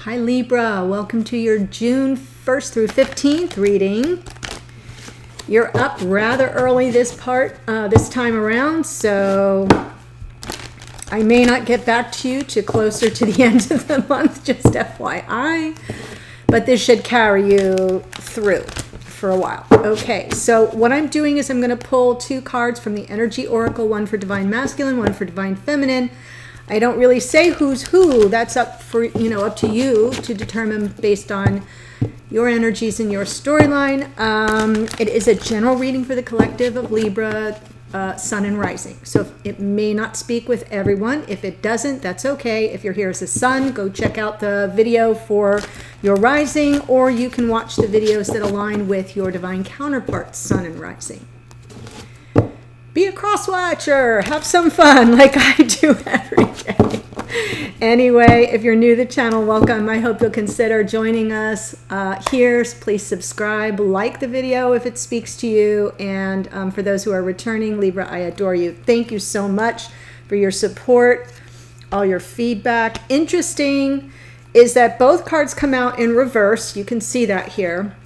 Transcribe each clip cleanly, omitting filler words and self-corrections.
Hi Libra, welcome to your June 1st through 15th reading. You're up rather early this time around, so I may not get back to you till closer to the end of the month, just FYI, but this should carry you through for a while. Okay, so what I'm doing is I'm going to pull two cards from the Energy Oracle, one for Divine Masculine, one for Divine Feminine. I don't really say who's who. That's up to you to determine based on your energies and your storyline. It is a general reading for the collective of Libra, Sun and Rising. So it may not speak with everyone. If it doesn't, that's okay. If you're here as a Sun, go check out the video for your Rising, or you can watch the videos that align with your divine counterparts, Sun and Rising. Be a cross-watcher. Have some fun like I do every day. Anyway, if you're new to the channel, welcome. I hope you'll consider joining us here. Please subscribe, like the video if it speaks to you. And for those who are returning, Libra, I adore you. Thank you so much for your support, all your feedback. Interesting is that both cards come out in reverse. You can see that here.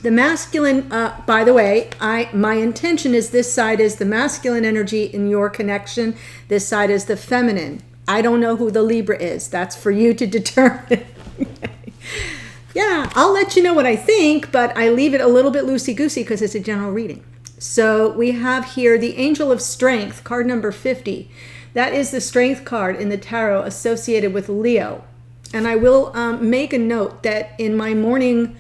The masculine, by the way, my intention is this side is the masculine energy in your connection. This side is the feminine. I don't know who the Libra is. That's for you to determine. Yeah, I'll let you know what I think, but I leave it a little bit loosey-goosey because it's a general reading. So we have here the Angel of Strength, card number 50. That is the Strength card in the tarot associated with Leo. And I will make a note that in my morning...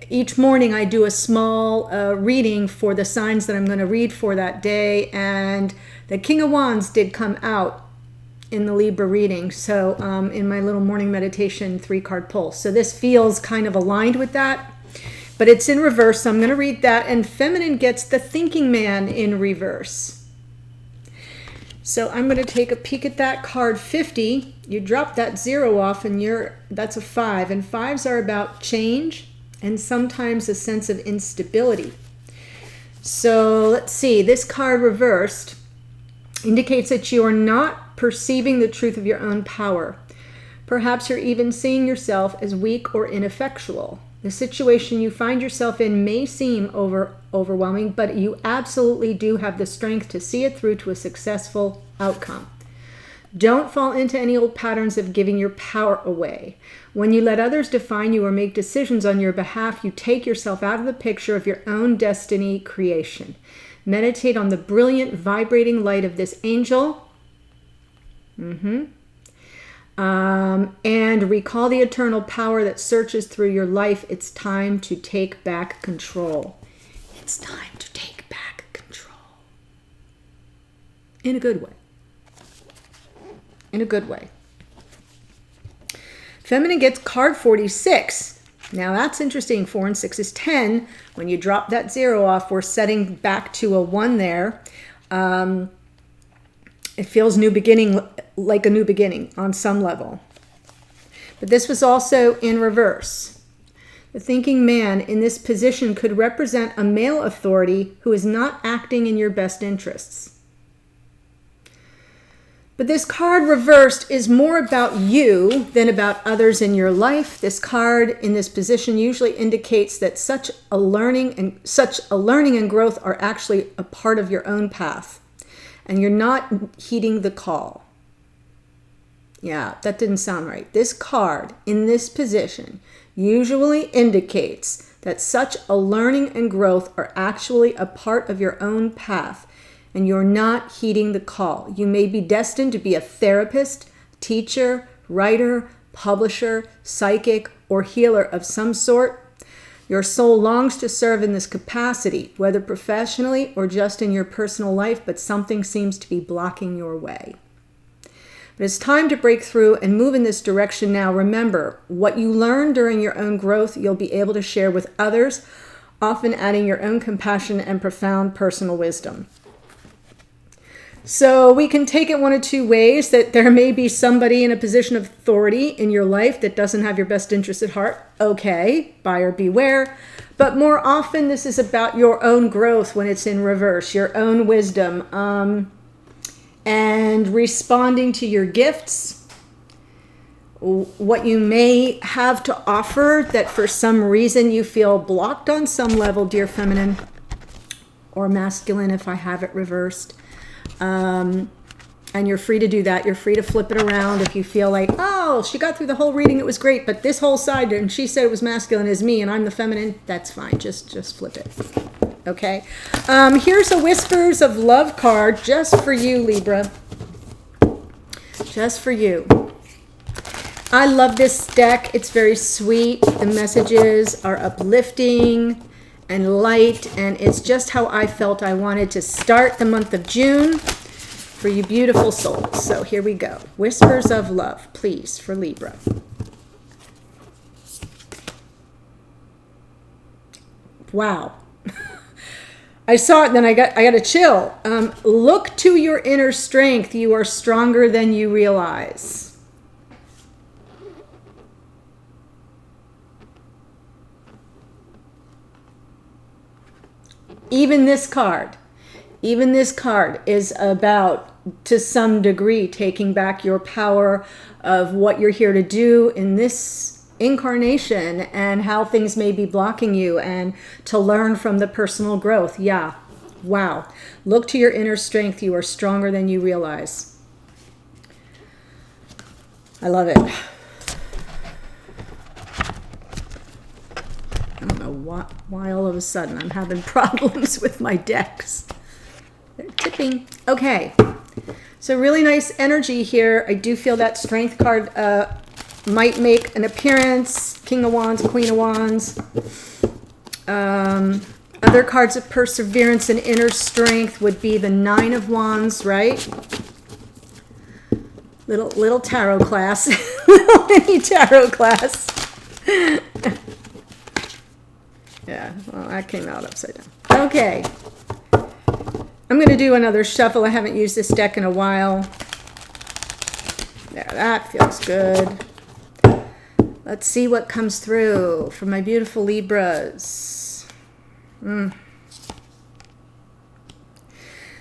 Each morning I do a small reading for the signs that I'm going to read for that day, and the King of Wands did come out in the Libra reading, so in my little morning meditation 3-card pull. So this feels kind of aligned with that, but it's in reverse, so I'm going to read that, and Feminine gets the Thinking Man in reverse. So I'm going to take a peek at that card 50. You drop that 0 off, and that's a 5, and 5s are about change and sometimes a sense of instability. So let's see, this card reversed indicates that you are not perceiving the truth of your own power. Perhaps you're even seeing yourself as weak or ineffectual. The situation you find yourself in may seem overwhelming, but you absolutely do have the strength to see it through to a successful outcome. Don't fall into any old patterns of giving your power away. When you let others define you or make decisions on your behalf, you take yourself out of the picture of your own destiny creation. Meditate on the brilliant, vibrating light of this angel. And recall the eternal power that searches through your life. It's time to take back control. It's time to take back control. In a good way. In a good way. Feminine gets card 46. Now that's interesting. 4 and 6 is 10. When you drop that 0 off, we're setting back to a 1 there. It feels new beginning, like a new beginning on some level. But this was also in reverse. The Thinking Man in this position could represent a male authority who is not acting in your best interests. But this card reversed is more about you than about others in your life. This card in this position usually indicates that such a learning and growth are actually a part of your own path, and you're not heeding the call. Yeah, that didn't sound right. This card in this position usually indicates that such a learning and growth are actually a part of your own path, and you're not heeding the call. You may be destined to be a therapist, teacher, writer, publisher, psychic, or healer of some sort. Your soul longs to serve in this capacity, whether professionally or just in your personal life, but something seems to be blocking your way. But it's time to break through and move in this direction now. Remember, what you learn during your own growth, you'll be able to share with others, often adding your own compassion and profound personal wisdom. So we can take it one of two ways, that there may be somebody in a position of authority in your life that doesn't have your best interest at heart. Okay, buyer beware. But more often this is about your own growth when it's in reverse, your own wisdom, and responding to your gifts, what you may have to offer that for some reason you feel blocked on some level, dear feminine, or masculine if I have it reversed. And you're free to do that. You're free to flip it around if you feel like, oh, she got through the whole reading, it was great, but this whole side, and she said it was masculine is me, and I'm the feminine. That's fine. Just flip it. Okay. Here's a Whispers of Love card just for you, Libra. Just for you. I love this deck. It's very sweet. The messages are uplifting and light, and it's just how I felt I wanted to start the month of June for you beautiful souls. So here we go. Whispers of Love, please, for Libra. Wow. I saw it, then I got a chill. Look to your inner strength. You are stronger than you realize. Even this card is about, to some degree, taking back your power of what you're here to do in this incarnation and how things may be blocking you, and to learn from the personal growth. Yeah. Wow. Look to your inner strength. You are stronger than you realize. I love it. I don't know why all of a sudden I'm having problems with my decks. They're tipping. Okay. So really nice energy here. I do feel that Strength card might make an appearance. King of Wands, Queen of Wands. Other cards of perseverance and inner strength would be the Nine of Wands, right? Little tarot class. Little mini tarot class. Yeah, well, that came out upside down. Okay. I'm going to do another shuffle. I haven't used this deck in a while. There, that feels good. Let's see what comes through for my beautiful Libras.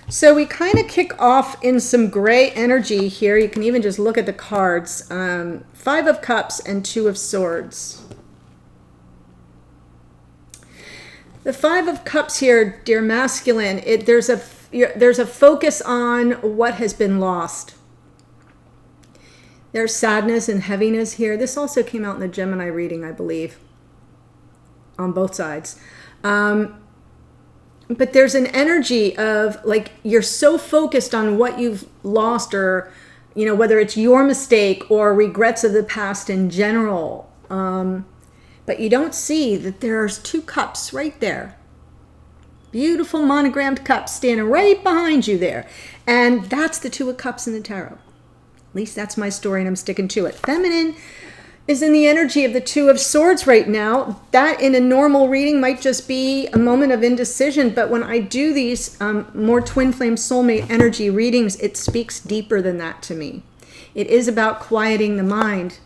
So we kind of kick off in some gray energy here. You can even just look at the cards. Five of Cups and Two of Swords. The Five of Cups here, dear masculine, there's a focus on what has been lost. There's sadness and heaviness here. This also came out in the Gemini reading, I believe, on both sides. But there's an energy of, like, you're so focused on what you've lost, or, you know, whether it's your mistake or regrets of the past in general. But you don't see that there's two cups right there. Beautiful monogrammed cups standing right behind you there. And that's the Two of Cups in the tarot. At least that's my story, and I'm sticking to it. Feminine is in the energy of the Two of Swords right now. That in a normal reading might just be a moment of indecision, but when I do these more twin flame soulmate energy readings, it speaks deeper than that to me. It is about quieting the mind,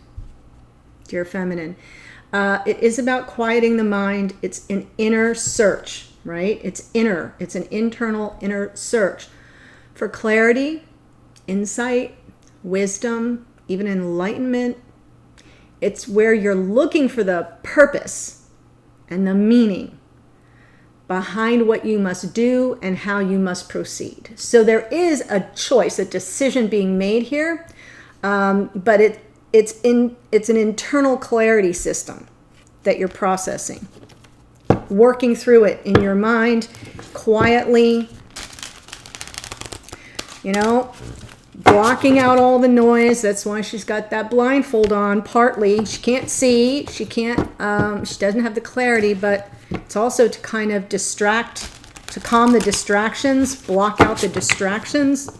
dear feminine. It is about quieting the mind. It's an inner search, right? It's inner. It's an internal inner search for clarity, insight, wisdom, even enlightenment. It's where you're looking for the purpose and the meaning behind what you must do and how you must proceed. So there is a choice, a decision being made here, but it's an internal clarity system that you're processing, working through it in your mind quietly, you know, blocking out all the noise. That's why she's got that blindfold on, partly. She can't see, she doesn't have the clarity, but it's also to kind of distract, to calm the distractions, block out the distractions.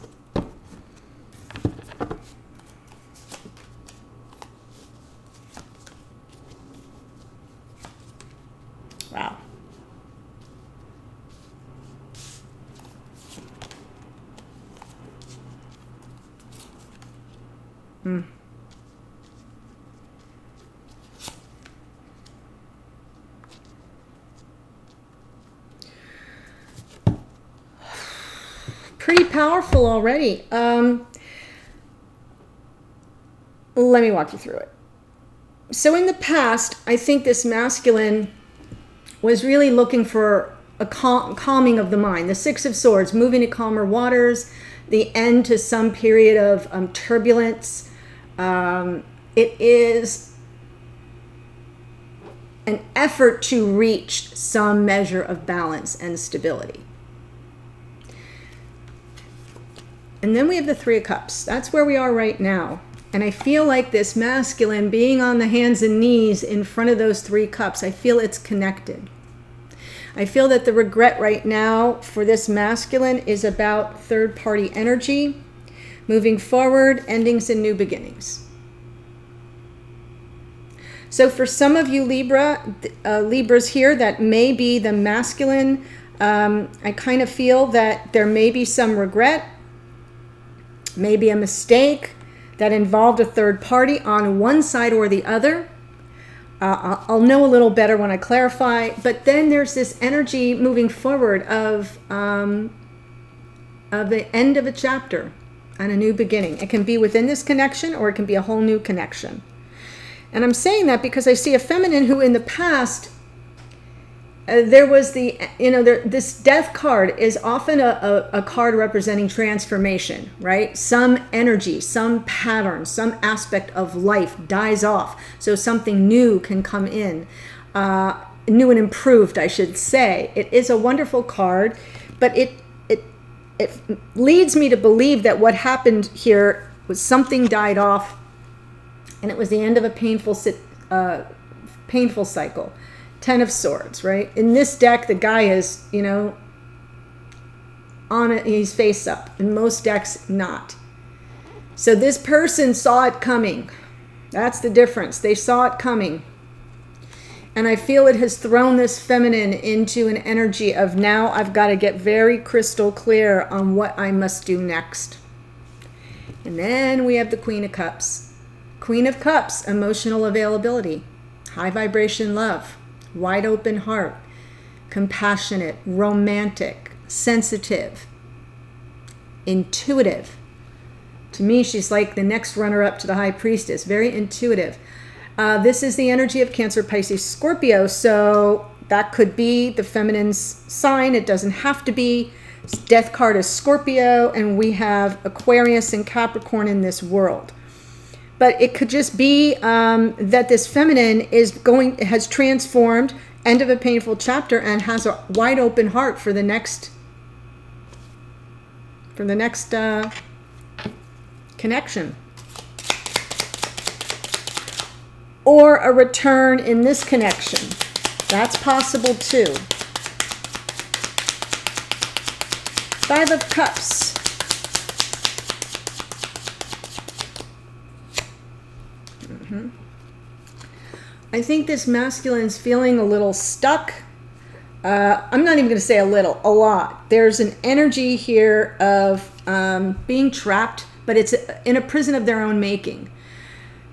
Wow. Pretty powerful already. let me walk you through it. So in the past, I think this masculine was really looking for a calming of the mind. The Six of Swords, moving to calmer waters, the end to some period of turbulence. It is an effort to reach some measure of balance and stability. And then we have the Three of Cups. That's where we are right now. And I feel like this masculine being on the hands and knees in front of those three cups, I feel it's connected. I feel that the regret right now for this masculine is about third-party energy, moving forward, endings and new beginnings. So for some of you Libras here, that may be the masculine. I kind of feel that there may be some regret, maybe a mistake that involved a third party on one side or the other. I'll know a little better when I clarify, but then there's this energy moving forward of the end of a chapter and a new beginning. It can be within this connection or it can be a whole new connection. And I'm saying that because I see a feminine who in the past, there was this death card is often a card representing transformation, right? Some energy, some pattern, some aspect of life dies off so something new can come in. New and improved, I should say. It is a wonderful card, but it leads me to believe that what happened here was something died off and it was the end of a painful cycle. Ten of Swords, right? In this deck, the guy is, on it, he's face up. In most decks, not. So this person saw it coming. That's the difference. They saw it coming. And I feel it has thrown this feminine into an energy of now I've got to get very crystal clear on what I must do next. And then we have the Queen of Cups. Queen of Cups, emotional availability, high vibration love, wide open heart, compassionate, romantic, sensitive, intuitive. To me, she's like the next runner-up to the High Priestess, very intuitive. This is the energy of Cancer, Pisces, Scorpio, so that could be the feminine's sign. It doesn't have to be. Death card is Scorpio, and we have Aquarius and Capricorn in this world. But it could just be that this feminine has transformed, end of a painful chapter, and has a wide open heart for the next connection. Or a return in this connection. That's possible too. Five of Cups. I think this masculine's feeling a little stuck. I'm not even going to say a little, a lot. There's an energy here of being trapped, but it's in a prison of their own making.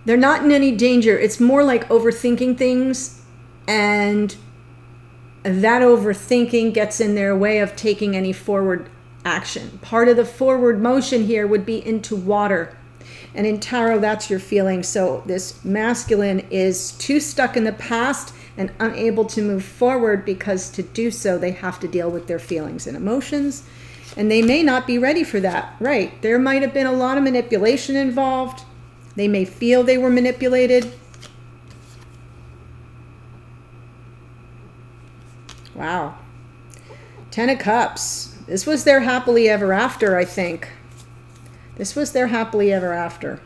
They're not in any danger. It's more like overthinking things, and that overthinking gets in their way of taking any forward action. Part of the forward motion here would be into water. And in tarot, that's your feeling. So this masculine is too stuck in the past and unable to move forward because to do so, they have to deal with their feelings and emotions. And they may not be ready for that, right? There might have been a lot of manipulation involved. They may feel they were manipulated. Wow. Ten of Cups. This was their happily ever after, I think. This was their happily ever after.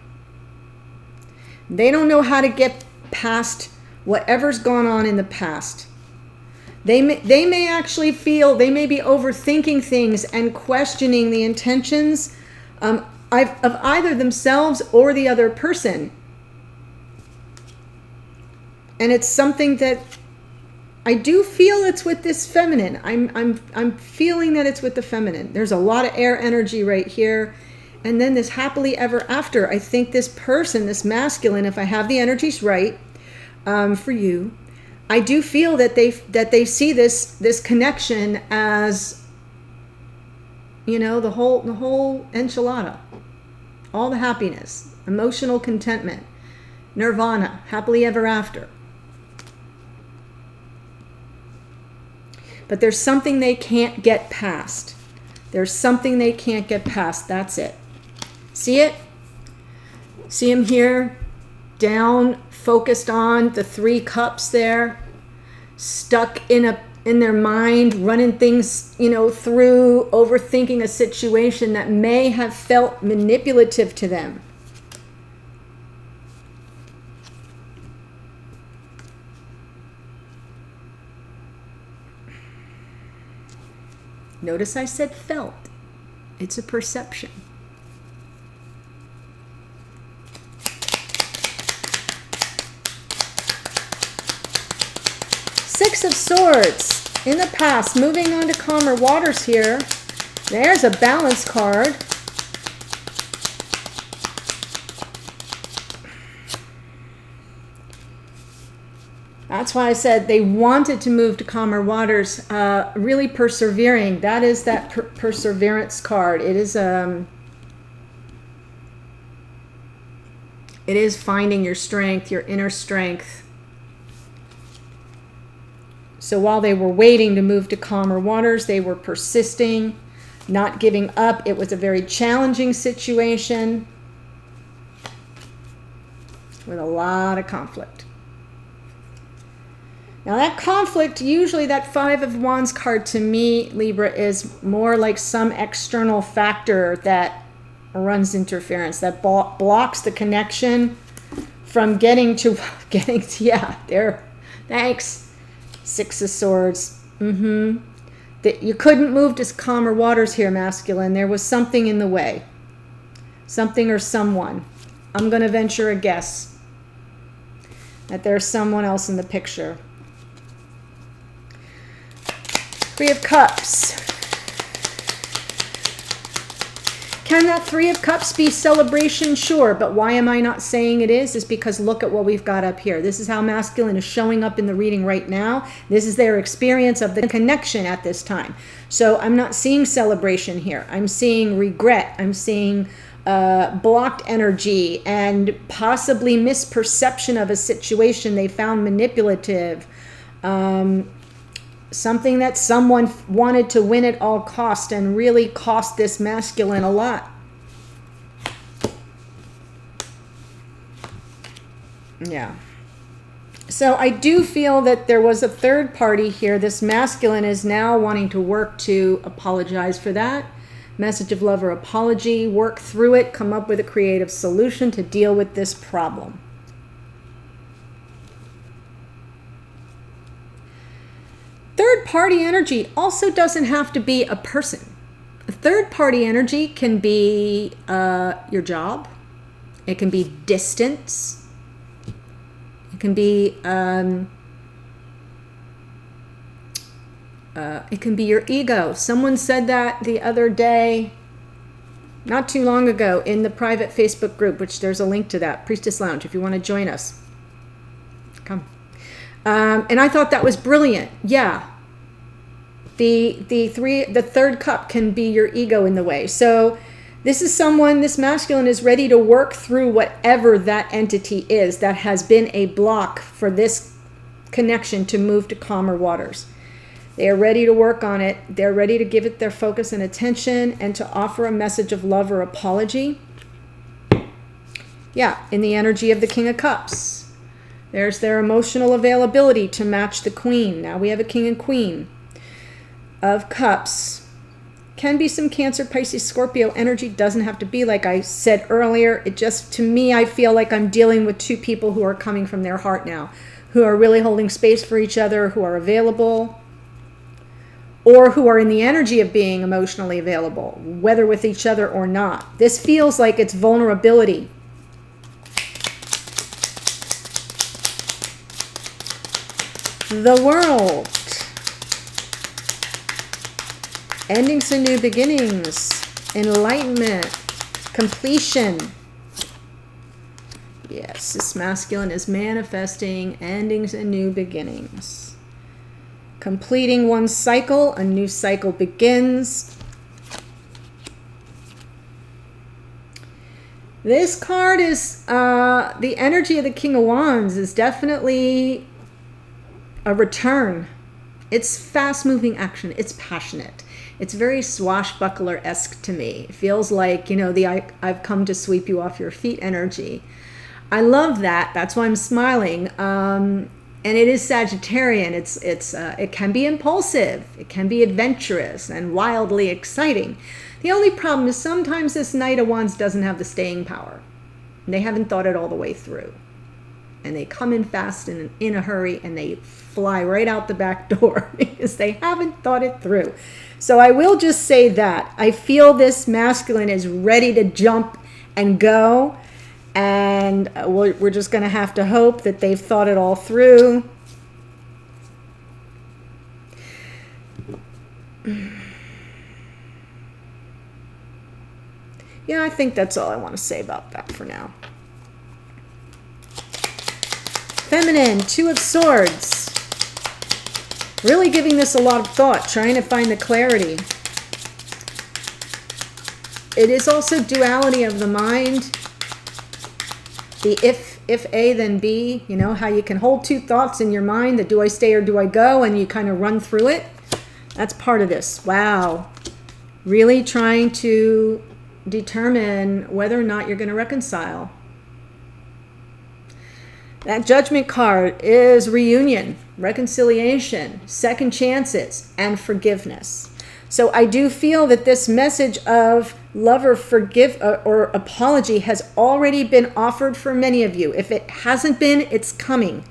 They don't know how to get past whatever's gone on in the past. They may actually feel, they may be overthinking things and questioning the intentions of either themselves or the other person. And it's something that I do feel it's with this feminine. I'm feeling that it's with the feminine. There's a lot of air energy right here. And then this happily ever after. I think this person, this masculine, if I have the energies right for you, I do feel that they see this connection as, the whole enchilada, all the happiness, emotional contentment, nirvana, happily ever after. But there's something they can't get past. There's something they can't get past. That's it. See it? See him here? Down, focused on the 3 cups there. Stuck in their mind, running things, through, overthinking a situation that may have felt manipulative to them. Notice I said felt. It's a perception. Six of Swords. In the past, moving on to calmer waters here. There's a balance card. That's why I said they wanted to move to calmer waters, really persevering. That is that perseverance card. It is finding your strength, your inner strength. So while they were waiting to move to calmer waters, they were persisting, not giving up. It was a very challenging situation with a lot of conflict. Now that conflict, usually that 5 of Wands card to me, Libra, is more like some external factor that runs interference, that blocks the connection from getting to, yeah, there, thanks. 6 of Swords. That you couldn't move to calmer waters here, masculine. There was something in the way. Something or someone. I'm going to venture a guess that there's someone else in the picture. 3 of Cups. Can that 3 of Cups be celebration? Sure, but why am I not saying it is? Is because look at what we've got up here. This is how masculine is showing up in the reading right now. This is their experience of the connection at this time. So I'm not seeing celebration here. I'm seeing regret. I'm seeing blocked energy and possibly misperception of a situation they found manipulative. Something that someone wanted to win at all cost and really cost this masculine a lot. Yeah. So I do feel that there was a third party here. This masculine is now wanting to work to apologize for that. Message of love or apology. Work through it. Come up with a creative solution to deal with this problem. Third party energy also doesn't have to be a person. A third party energy can be your job. It can be distance. It can be your ego. Someone said that the other day, not too long ago, in the private Facebook group, which there's a link to that, Priestess Lounge, if you want to join us. Come. And I thought that was brilliant. Yeah. The third cup can be your ego in the way. So this is someone, this masculine is ready to work through whatever that entity is that has been a block for this connection to move to calmer waters. They are ready to work on it. They're ready to give it their focus and attention and to offer a message of love or apology. Yeah, in the energy of the King of Cups. There's their emotional availability to match the Queen. Now we have a King and Queen of Cups. Can be some Cancer, Pisces, Scorpio energy. Doesn't have to be like I said earlier. It just, to me, I feel like I'm dealing with 2 people who are coming from their heart now, who are really holding space for each other, who are available, or who are in the energy of being emotionally available, whether with each other or not. This feels like it's vulnerability. The World. Endings and new beginnings. Enlightenment. Completion. Yes, this masculine is manifesting endings and new beginnings. Completing one cycle, a new cycle begins. This card is, the energy of the King of Wands is definitely a return. It's fast-moving action. It's passionate. It's very swashbuckler-esque to me. It feels like, you know, the I've come to sweep you off your feet energy. I love that. That's why I'm smiling. And it is Sagittarian. It can be impulsive. It can be adventurous and wildly exciting. The only problem is sometimes this Knight of Wands doesn't have the staying power. They haven't thought it all the way through. And they come in fast and in a hurry, and they fly right out the back door because they haven't thought it through. So I will just say that. I feel this masculine is ready to jump and go. And we're just going to have to hope that they've thought it all through. Yeah, I think that's all I want to say about that for now. Feminine, Two of Swords. Really giving this a lot of thought, trying to find the clarity. It is also duality of the mind. The if A, then B. You know, how you can hold two thoughts in your mind, the do I stay or do I go, and you kind of run through it. That's part of this. Wow. Really trying to determine whether or not you're going to reconcile. That Judgment card is reunion, reconciliation, second chances, and forgiveness. So I do feel that this message of love or forgive or apology has already been offered for many of you. If it hasn't been, it's coming.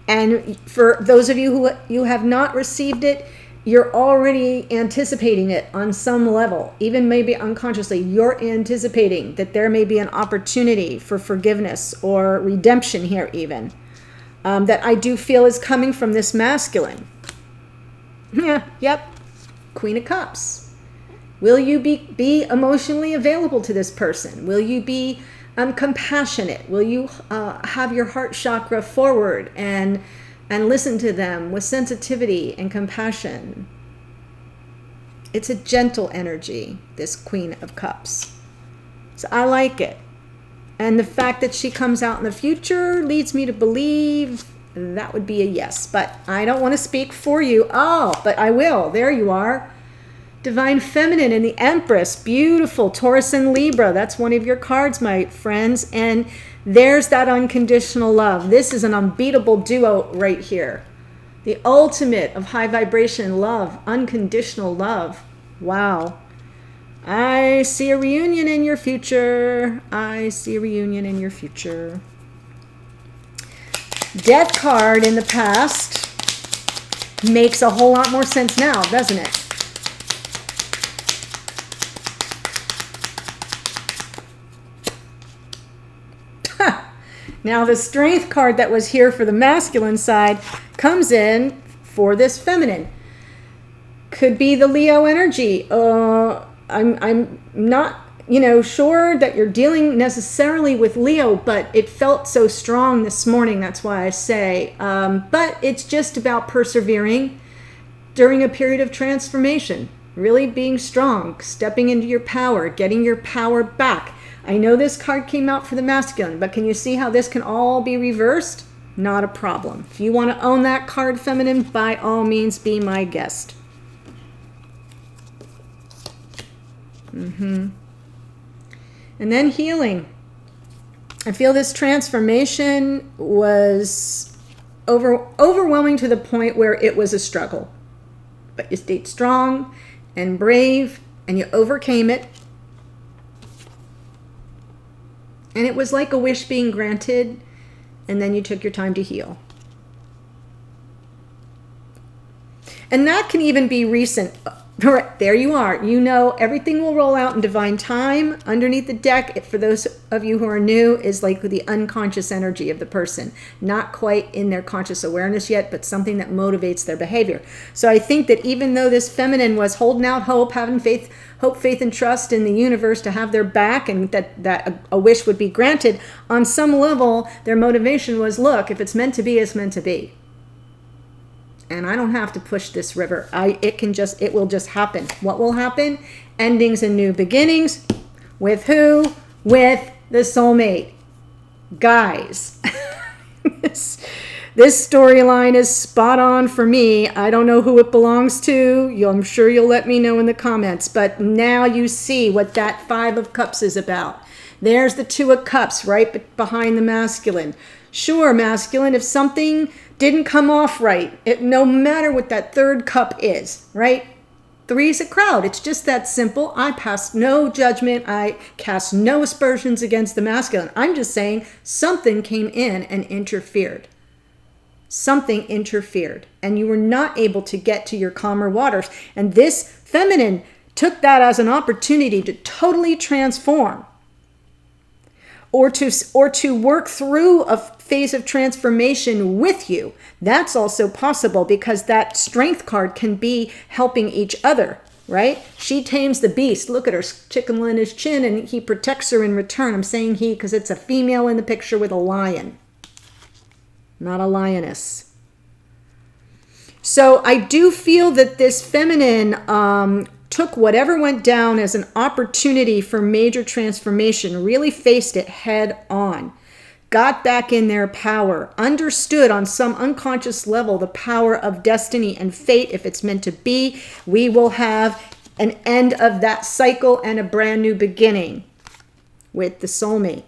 And for those of you who you have not received it, you're already anticipating it on some level, even maybe unconsciously. You're anticipating that there may be an opportunity for forgiveness or redemption here even, that I do feel is coming from this masculine. Yeah, yep, Queen of Cups. Will you be emotionally available to this person? Will you be compassionate? Will you have your heart chakra forward and listen to them with sensitivity and compassion? It's a gentle energy, this Queen of Cups. So I like it. And the fact that she comes out in the future leads me to believe that would be a yes. But I don't want to speak for you. Oh, but I will. There you are. Divine Feminine and the Empress. Beautiful. Taurus and Libra. That's one of your cards, my friends. And there's that unconditional love. This is an unbeatable duo right here. The ultimate of high vibration love, unconditional love. Wow. I see a reunion in your future. I see a reunion in your future. Death card in the past makes a whole lot more sense now, doesn't it? Now the Strength card that was here for the masculine side comes in for this feminine. Could be the Leo energy. I'm not, sure that you're dealing necessarily with Leo, but it felt so strong this morning. That's why I say. But it's just about persevering during a period of transformation. Really being strong, stepping into your power, getting your power back. I know this card came out for the masculine, but can you see how this can all be reversed? Not a problem. If you want to own that card, feminine, by all means, be my guest. And then healing. I feel this transformation was overwhelming to the point where it was a struggle. But you stayed strong and brave, and you overcame it. And it was like a wish being granted, and then you took your time to heal. And that can even be recent. There you are. Everything will roll out in divine time. Underneath the deck, for those of you who are new, is like the unconscious energy of the person. Not quite in their conscious awareness yet, but something that motivates their behavior. So I think that even though this feminine was holding out hope, having faith, and trust in the universe to have their back, and that a wish would be granted, on some level, their motivation was, look, if it's meant to be, it's meant to be. And I don't have to push this river. It will just happen. What will happen? Endings and new beginnings. With who? With the soulmate. Guys, this storyline is spot on for me. I don't know who it belongs to. I'm sure you'll let me know in the comments. But now you see what that Five of Cups is about. There's the Two of Cups right behind the masculine. Sure, masculine, if something didn't come off right, no matter what that third cup is, right? Three's a crowd. It's just that simple. I pass no judgment. I cast no aspersions against the masculine. I'm just saying something came in and interfered. Something interfered, and you were not able to get to your calmer waters. And this feminine took that as an opportunity to totally transform, or to work through a phase of transformation with you. That's also possible, because that strength card can be helping each other, right? She tames the beast. Look at her tickling his chin, and he protects her in return. I'm saying he because it's a female in the picture with a lion, not a lioness. So I do feel that this feminine took whatever went down as an opportunity for major transformation, really faced it head on, got back in their power, understood on some unconscious level the power of destiny and fate. If it's meant to be, we will have an end of that cycle and a brand new beginning with the soulmate.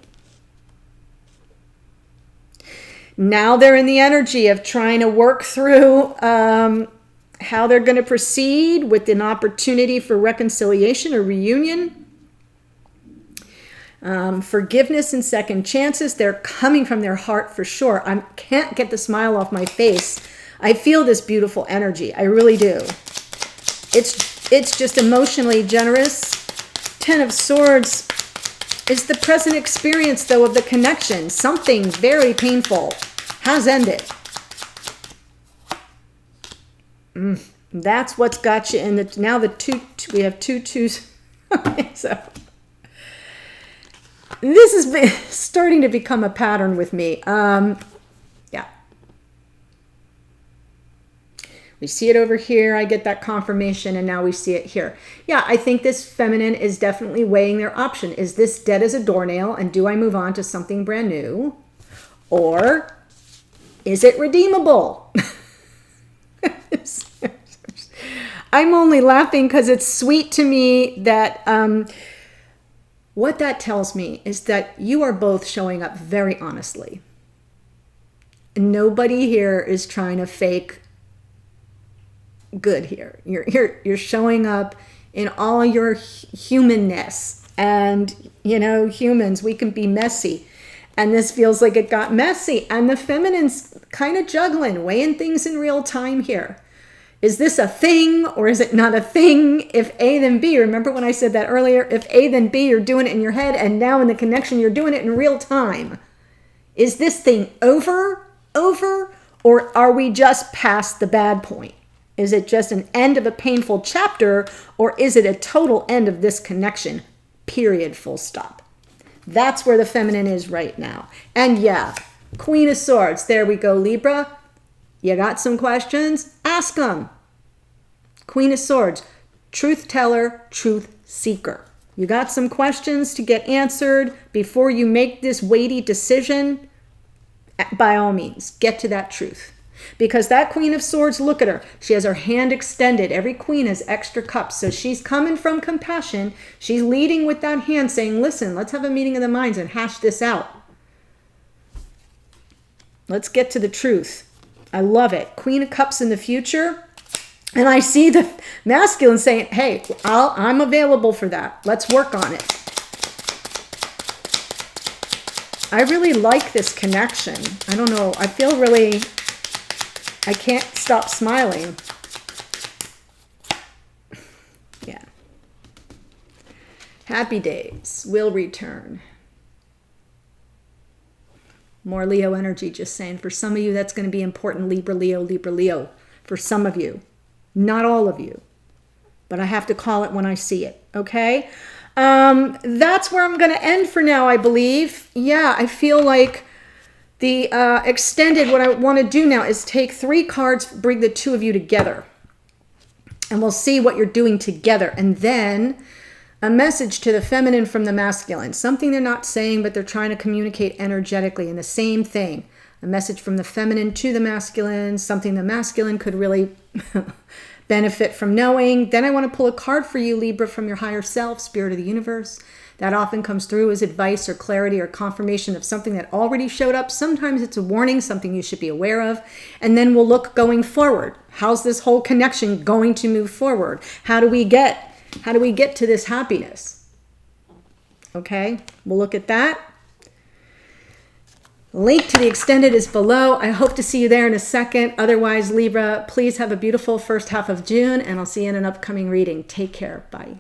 Now they're in the energy of trying to work through how they're going to proceed with an opportunity for reconciliation or reunion. Forgiveness and second chances. They're coming from their heart for sure. I can't get the smile off my face. I feel this beautiful energy. I really do. It's just emotionally generous. Ten of Swords is the present experience, though, of the connection. Something very painful has ended. That's what's got you in the... Now we have two twos. So this is starting to become a pattern with me. Yeah. We see it over here. I get that confirmation, and now we see it here. Yeah, I think this feminine is definitely weighing their option. Is this dead as a doornail, and do I move on to something brand new? Or is it redeemable? I'm only laughing because it's sweet to me that what that tells me is that you are both showing up very honestly. Nobody here is trying to fake good here. You're showing up in all your humanness, and humans, we can be messy, and this feels like it got messy, and the feminine's kind of juggling, weighing things in real time here. Is this a thing or is it not a thing? If A, then B. Remember when I said that earlier? If A, then B, you're doing it in your head, and now in the connection, you're doing it in real time. Is this thing over, or are we just past the bad point? Is it just an end of a painful chapter, or is it a total end of this connection? Period, full stop. That's where the feminine is right now. And yeah, Queen of Swords. There we go, Libra. You got some questions? Ask them. Queen of Swords, truth teller, truth seeker. You got some questions to get answered before you make this weighty decision? By all means, get to that truth. Because that Queen of Swords, look at her. She has her hand extended. Every queen has extra cups. So she's coming from compassion. She's leading with that hand saying, listen, let's have a meeting of the minds and hash this out. Let's get to the truth. I love it. Queen of Cups in the future. And I see the masculine saying, hey, I'm available for that. Let's work on it. I really like this connection. I don't know. I feel really... I can't stop smiling. Yeah. Happy days will return. More Leo energy, just saying. For some of you, that's going to be important. Libra, Leo, Libra, Leo. For some of you. Not all of you. But I have to call it when I see it. Okay? That's where I'm going to end for now, I believe. Yeah, I feel like the extended, what I want to do now is take 3 cards, bring the 2 of you together. And we'll see what you're doing together. And then A message to the feminine from the masculine. Something they're not saying, but they're trying to communicate energetically in the same thing. A message from the feminine to the masculine. Something the masculine could really benefit from knowing. Then I want to pull a card for you, Libra, from your higher self, spirit of the universe. That often comes through as advice or clarity or confirmation of something that already showed up. Sometimes it's a warning, something you should be aware of. And then we'll look going forward. How's this whole connection going to move forward? How do we get to this happiness? Okay, we'll look at that. Link to the extended is below. I hope to see you there in a second. Otherwise, Libra, please have a beautiful first half of June, and I'll see you in an upcoming reading. Take care. Bye.